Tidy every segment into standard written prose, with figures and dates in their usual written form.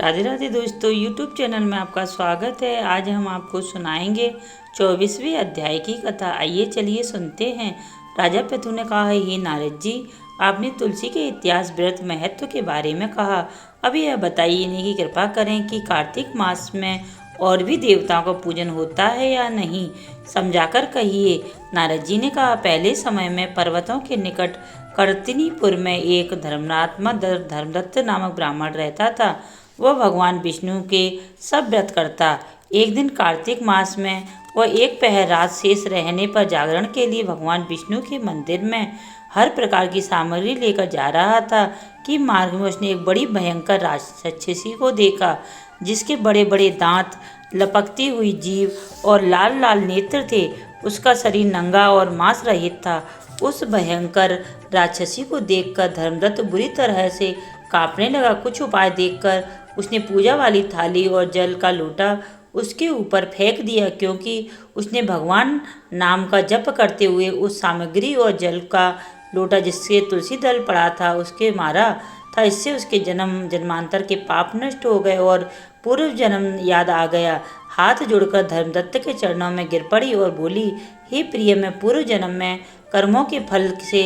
राधे राधे दोस्तों, YouTube channel में आपका स्वागत है। आज हम आपको सुनाएंगे 24वें अध्याय की कथा। आइए चलिए सुनते हैं। राजा पृथु ने कहा, हे नारद जी, आपने तुलसी के इतिहास, व्रत, महत्व के बारे में कहा। अब यह बताइए नहीं कि कृपा करें कि कार्तिक मास में और भी देवताओं का पूजन होता है या नहीं, समझाकर कहिए। नारद जी ने कहा, पहले समय में पर्वतों के निकट कर्तिनीपुर में एक धर्मात्मा धर्मदत्त नामक ब्राह्मण रहता था। वह भगवान विष्णु के सब व्रत करता। एक दिन कार्तिक मास में वह एक पहर रात शेष रहने पर जागरण के लिए भगवान विष्णु के मंदिर में हर प्रकार की सामग्री लेकर जा रहा था कि मार्ग में उसने एक बड़ी भयंकर राक्षसी को देखा, जिसके बड़े बड़े दांत, लपकती हुई जीभ और लाल लाल नेत्र थे। उसका शरीर नंगा और मांस रहित था। उस भयंकर राक्षसी को देखकर धर्मदत्त बुरी तरह से कांपने लगा। कुछ उपाय देखकर उसने पूजा वाली थाली और जल का लोटा उसके ऊपर फेंक दिया, क्योंकि उसने भगवान नाम का जप करते हुए उस सामग्री और जल का लोटा जिससे तुलसी दल पड़ा था उसके मारा था। इससे उसके जन्मांतर के पाप नष्ट हो गए और पूर्व जन्म याद आ गया। हाथ जोड़कर धर्मदत्त के चरणों में गिर पड़ी और बोली, हे प्रिय, मैं पूर्व जन्म में कर्मों के फल से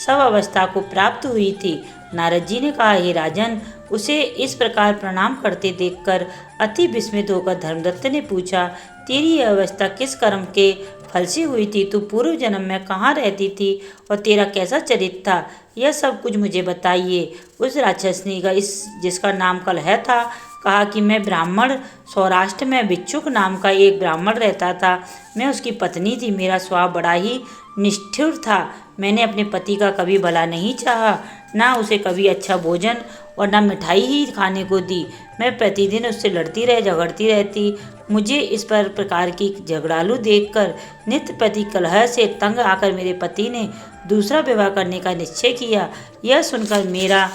सब अवस्था को प्राप्त हुई थी। नारद जी ने कहा, हे राजन, उसे इस प्रकार प्रणाम करते देखकर अति विस्मित होकर धर्मदत्त ने पूछा, तेरी यह अवस्था किस कर्म के फल से हुई थी? तू पूर्व जन्म में कहाँ रहती थी और तेरा कैसा चरित्र था? यह सब कुछ मुझे बताइए। उस राक्षसनी का जिसका नाम कलह था कहा कि मैं ब्राह्मण सौराष्ट्र में भिक्षुक नाम का एक ब्राह्मण रहता था। मैं उसकी पत्नी थी। मेरा स्वभाव बड़ा ही निष्ठुर था। मैंने अपने पति का कभी भला नहीं चाहा, ना उसे कभी अच्छा भोजन और ना मिठाई ही खाने को दी। मैं प्रतिदिन उससे लड़ती झगड़ती रहती। मुझे इस प्रकार की झगड़ालू देखकर नित्य प्रति कलह से तंग आकर मेरे पति ने दूसरा विवाह करने का निश्चय किया। यह सुनकर मेरा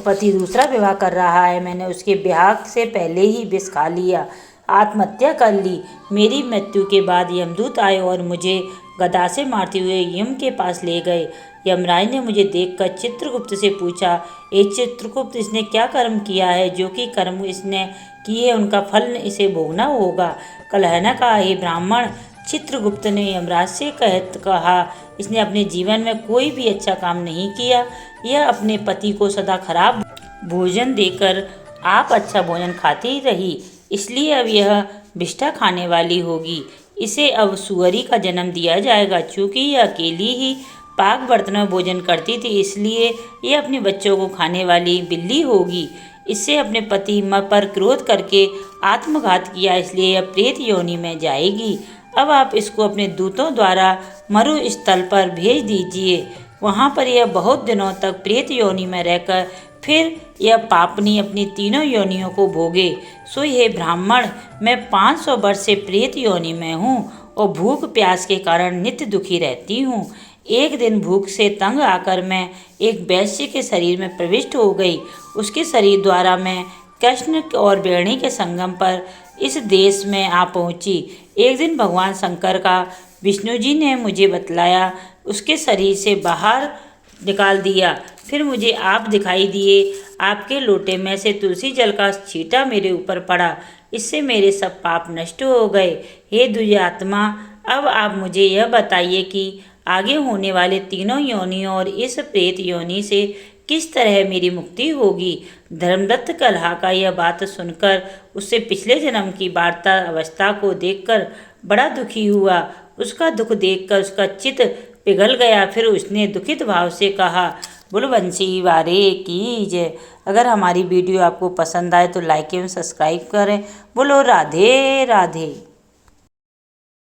पति दूसरा विवाह कर रहा है, मैंने उसके ब्याह से पहले ही विष खा लिया, आत्महत्या कर ली। मेरी मृत्यु के बाद यमदूत आए और मुझे गदा से मारते हुए यम के पास ले गए। यमराज ने मुझे देखकर चित्रगुप्त से पूछा, ए चित्रगुप्त, इसने क्या कर्म किया है? जो कि कर्म इसने किए उनका फल इसे भोगना होगा। कलह ने कहा, हे ब्राह्मण, चित्रगुप्त ने यमराज से कहा, इसने अपने जीवन में कोई भी अच्छा काम नहीं किया। यह अपने पति को सदा खराब भोजन देकर आप अच्छा भोजन खाती रही, इसलिए अब यह विष्ठा खाने वाली होगी। इसे अब सुअरी का जन्म दिया जाएगा। चूँकि यह अकेली ही पाक बर्तन में भोजन करती थी, इसलिए यह अपने बच्चों को खाने वाली बिल्ली होगी। इससे अपने पति पर क्रोध करके आत्मघात किया, इसलिए यह प्रेत योनि में जाएगी। अब आप इसको अपने दूतों द्वारा मरु स्थल पर भेज दीजिए। वहाँ पर यह बहुत दिनों तक प्रेत योनि में रहकर फिर यह पापनी अपनी तीनों योनियों को भोगे। सो हे ब्राह्मण, मैं 500 वर्ष से प्रेत योनि में हूँ और भूख प्यास के कारण नित्य दुखी रहती हूँ। एक दिन भूख से तंग आकर मैं एक वैश्य के शरीर में प्रविष्ट हो गई। उसके शरीर द्वारा मैं कृष्ण और वेणी के संगम पर इस देश में आ पहुँची। एक दिन भगवान शंकर का विष्णु जी ने मुझे बतलाया, उसके शरीर से बाहर निकाल दिया। फिर मुझे आप दिखाई दिए। आपके लोटे में से तुलसी जल का छींटा मेरे ऊपर पड़ा। इससे मेरे सब पाप नष्ट हो गए। हे दुर्यात्मा, अब आप मुझे यह बताइए कि आगे होने वाले तीनों योनियों और इस प्रेत योनि से किस तरह मेरी मुक्ति होगी। धर्मदत्त कलह का यह बात सुनकर उससे पिछले जन्म की वार्ता अवस्था को देखकर बड़ा दुखी हुआ। उसका दुख देखकर उसका चित्त पिघल गया। फिर उसने दुखित भाव से कहा, बुलबंसी वारे की जय। अगर हमारी वीडियो आपको पसंद आए तो लाइक एवं सब्सक्राइब करें। बोलो राधे राधे।